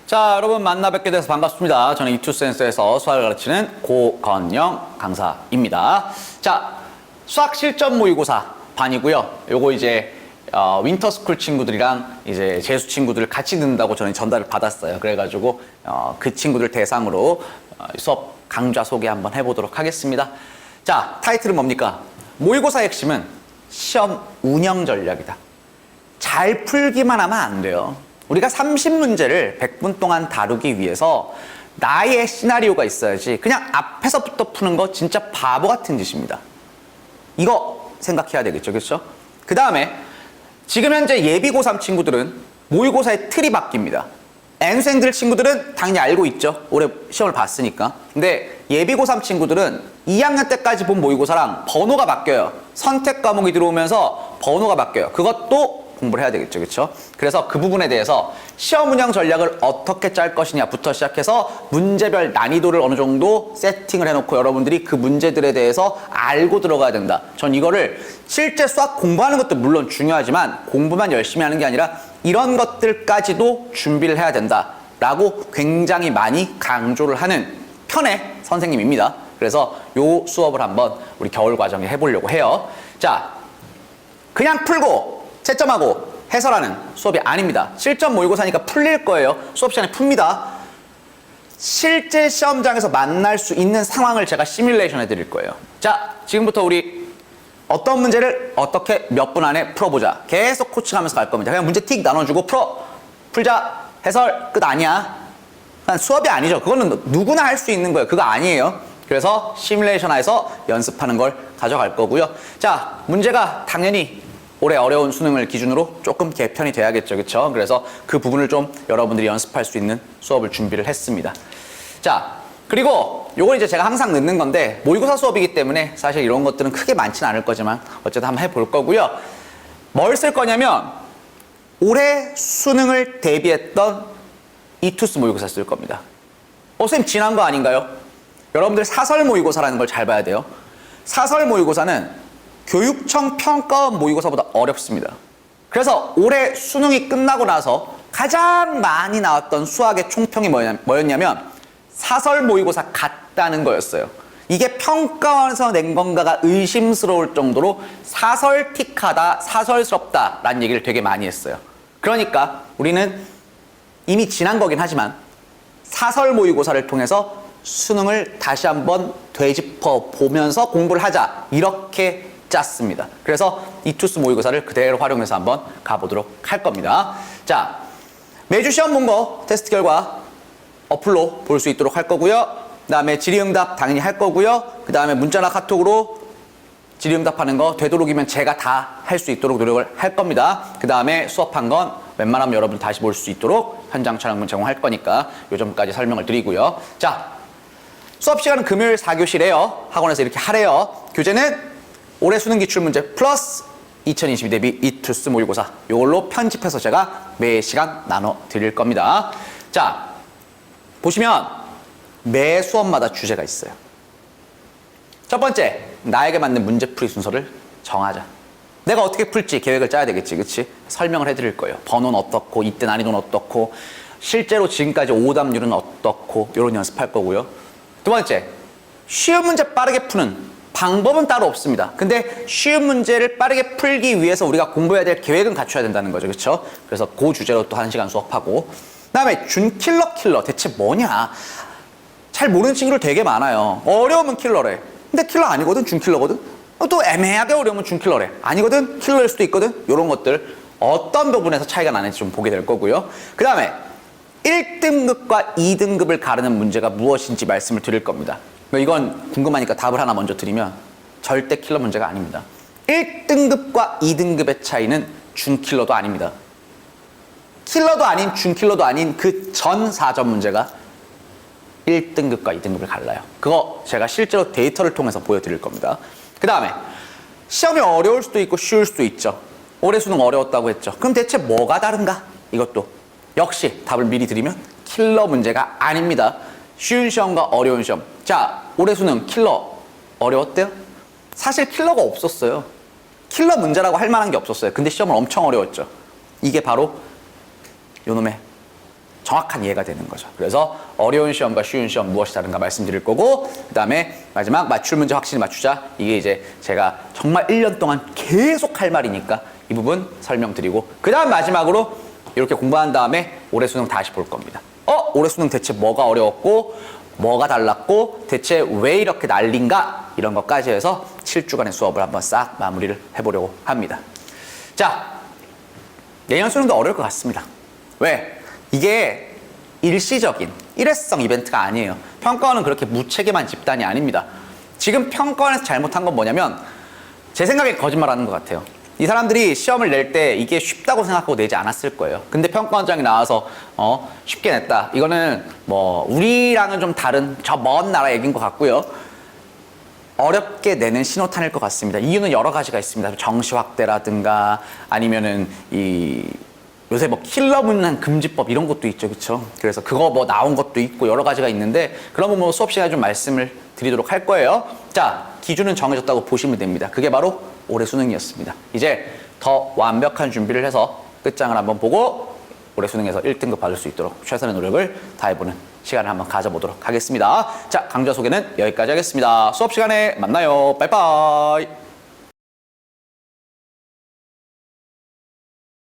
자, 여러분 만나 뵙게 돼서 반갑습니다. 저는 이투센스에서 수학을 가르치는 고건영 강사입니다. 자, 수학 실전 모의고사 반이고요. 요거 이제 윈터스쿨 친구들이랑 이제 재수 친구들 같이 듣는다고 저는 전달을 받았어요. 그래가지고 그 친구들 대상으로 수업 강좌 소개 한번 해보도록 하겠습니다. 자, 타이틀은 뭡니까? 모의고사의 핵심은 시험 운영 전략이다. 잘 풀기만 하면 안 돼요. 우리가 30문제를 100분 동안 다루기 위해서 나의 시나리오가 있어야지 그냥 앞에서부터 푸는 거 진짜 바보 같은 짓입니다. 이거 생각해야 되겠죠, 그렇죠? 그 다음에 지금 현재 예비 고3 친구들은 모의고사의 틀이 바뀝니다. N생들 친구들은 당연히 알고 있죠. 올해 시험을 봤으니까. 근데 예비 고3 친구들은 2학년 때까지 본 모의고사랑 번호가 바뀌어요. 선택 과목이 들어오면서 번호가 바뀌어요. 그것도 공부를 해야 되겠죠, 그렇죠? 그래서 그 부분에 대해서 시험 운영 전략을 어떻게 짤 것이냐부터 시작해서 문제별 난이도를 어느 정도 세팅을 해놓고 여러분들이 그 문제들에 대해서 알고 들어가야 된다. 전 이거를 실제 수학 공부하는 것도 물론 중요하지만 공부만 열심히 하는 게 아니라 이런 것들까지도 준비를 해야 된다라고 굉장히 많이 강조를 하는 편의 선생님입니다. 그래서 요 수업을 한번 우리 겨울 과정에 해보려고 해요. 자, 그냥 풀고 채점하고 해설하는 수업이 아닙니다. 실전 모의고사니까 풀릴 거예요. 수업 시간에 풉니다. 실제 시험장에서 만날 수 있는 상황을 제가 시뮬레이션 해드릴 거예요. 자, 지금부터 우리 어떤 문제를 어떻게 몇 분 안에 풀어보자. 계속 코칭하면서 갈 겁니다. 그냥 문제 틱 나눠주고 풀자, 해설, 끝 아니야. 그냥 수업이 아니죠. 그거는 누구나 할 수 있는 거예요. 그거 아니에요. 그래서 시뮬레이션에서 연습하는 걸 가져갈 거고요. 자, 문제가 당연히 올해 어려운 수능을 기준으로 조금 개편이 돼야겠죠, 그렇죠? 그래서 그 부분을 좀 여러분들이 연습할 수 있는 수업을 준비를 했습니다. 자, 그리고 요건 이제 제가 항상 넣는 건데 모의고사 수업이기 때문에 사실 이런 것들은 크게 많지는 않을 거지만 어쨌든 한번 해볼 거고요. 뭘 쓸 거냐면 올해 수능을 대비했던 이투스 모의고사 쓸 겁니다. 선생님 지난 거 아닌가요? 여러분들 사설 모의고사라는 걸 잘 봐야 돼요. 사설 모의고사는 교육청 평가원 모의고사보다 어렵습니다. 그래서 올해 수능이 끝나고 나서 가장 많이 나왔던 수학의 총평이 뭐였냐면 사설 모의고사 같다는 거였어요. 이게 평가원에서 낸 건가가 의심스러울 정도로 사설틱하다, 사설스럽다 라는 얘기를 되게 많이 했어요. 그러니까 우리는 이미 지난 거긴 하지만 사설 모의고사를 통해서 수능을 다시 한번 되짚어 보면서 공부를 하자, 이렇게 짰습니다. 그래서 이투스 모의고사를 그대로 활용해서 한번 가보도록 할 겁니다. 자, 매주 시험 본 거 테스트 결과 어플로 볼 수 있도록 할 거고요. 그 다음에 질의응답 당연히 할 거고요. 그 다음에 문자나 카톡으로 질의응답하는 거 되도록이면 제가 다 할 수 있도록 노력을 할 겁니다. 그 다음에 수업한 건 웬만하면 여러분 다시 볼 수 있도록 현장 촬영문 제공할 거니까 요 점까지 설명을 드리고요. 자, 수업 시간은 금요일 4교시래요. 학원에서 이렇게 하래요. 교재는 올해 수능 기출문제 플러스 2022 대비 이투스 모의고사, 이걸로 편집해서 제가 매 시간 나눠 드릴 겁니다. 자, 보시면 매 수업마다 주제가 있어요. 첫 번째, 나에게 맞는 문제풀이 순서를 정하자. 내가 어떻게 풀지 계획을 짜야 되겠지, 그치? 설명을 해드릴 거예요. 번호는 어떻고, 이때 난이도는 어떻고, 실제로 지금까지 오답률은 어떻고, 이런 연습할 거고요. 두 번째, 쉬운 문제 빠르게 푸는 방법은 따로 없습니다. 근데 쉬운 문제를 빠르게 풀기 위해서 우리가 공부해야 될 계획은 갖춰야 된다는 거죠, 그렇죠? 그래서 그 주제로 또 1시간 수업하고, 그 다음에 준킬러 대체 뭐냐? 잘 모르는 친구들 되게 많아요. 어려우면 킬러래. 근데 킬러 아니거든, 준킬러거든. 또 애매하게 어려우면 준킬러래. 아니거든, 킬러일 수도 있거든. 이런 것들 어떤 부분에서 차이가 나는지 좀 보게 될 거고요. 그 다음에 1등급과 2등급을 가르는 문제가 무엇인지 말씀을 드릴 겁니다. 이건 궁금하니까 답을 하나 먼저 드리면 절대 킬러 문제가 아닙니다. 1등급과 2등급의 차이는 준킬러도 아닙니다. 킬러도 아닌 준킬러도 아닌 그 전 4점 문제가 1등급과 2등급을 갈라요. 그거 제가 실제로 데이터를 통해서 보여드릴 겁니다. 그 다음에 시험이 어려울 수도 있고 쉬울 수도 있죠. 올해 수능 어려웠다고 했죠. 그럼 대체 뭐가 다른가? 이것도 역시 답을 미리 드리면 킬러 문제가 아닙니다. 쉬운 시험과 어려운 시험. 자, 올해 수능 킬러 어려웠대요? 사실 킬러가 없었어요. 킬러 문제라고 할 만한 게 없었어요. 근데 시험은 엄청 어려웠죠. 이게 바로 요놈의 정확한 이해가 되는 거죠. 그래서 어려운 시험과 쉬운 시험 무엇이 다른가 말씀드릴 거고, 그 다음에 마지막 맞출 문제 확실히 맞추자. 이게 이제 제가 정말 1년 동안 계속 할 말이니까 이 부분 설명드리고, 그 다음 마지막으로 이렇게 공부한 다음에 올해 수능 다시 볼 겁니다. 올해 수능 대체 뭐가 어려웠고 뭐가 달랐고 대체 왜 이렇게 난린가, 이런 것까지 해서 7주간의 수업을 한번 싹 마무리를 해보려고 합니다. 자, 내년 수능도 어려울 것 같습니다. 왜? 이게 일시적인 일회성 이벤트가 아니에요. 평가원은 그렇게 무책임한 집단이 아닙니다. 지금 평가원에서 잘못한 건 뭐냐면 제 생각에 거짓말하는 것 같아요. 이 사람들이 시험을 낼 때 이게 쉽다고 생각하고 내지 않았을 거예요. 근데 평가원장이 나와서 쉽게 냈다. 이거는 뭐 우리랑은 좀 다른 저 먼 나라 얘기인 것 같고요. 어렵게 내는 신호탄일 것 같습니다. 이유는 여러 가지가 있습니다. 정시 확대라든가 아니면은 요새 뭐 킬러 문란 금지법 이런 것도 있죠, 그렇죠? 그래서 그거 뭐 나온 것도 있고 여러 가지가 있는데 그런 거 뭐 수업 시간에 좀 말씀을 드리도록 할 거예요. 자, 기준은 정해졌다고 보시면 됩니다. 그게 바로 올해 수능이었습니다. 이제 더 완벽한 준비를 해서 끝장을 한번 보고 올해 수능에서 1등급 받을 수 있도록 최선의 노력을 다해보는 시간을 한번 가져보도록 하겠습니다. 자, 강좌 소개는 여기까지 하겠습니다. 수업 시간에 만나요. 빠이빠이.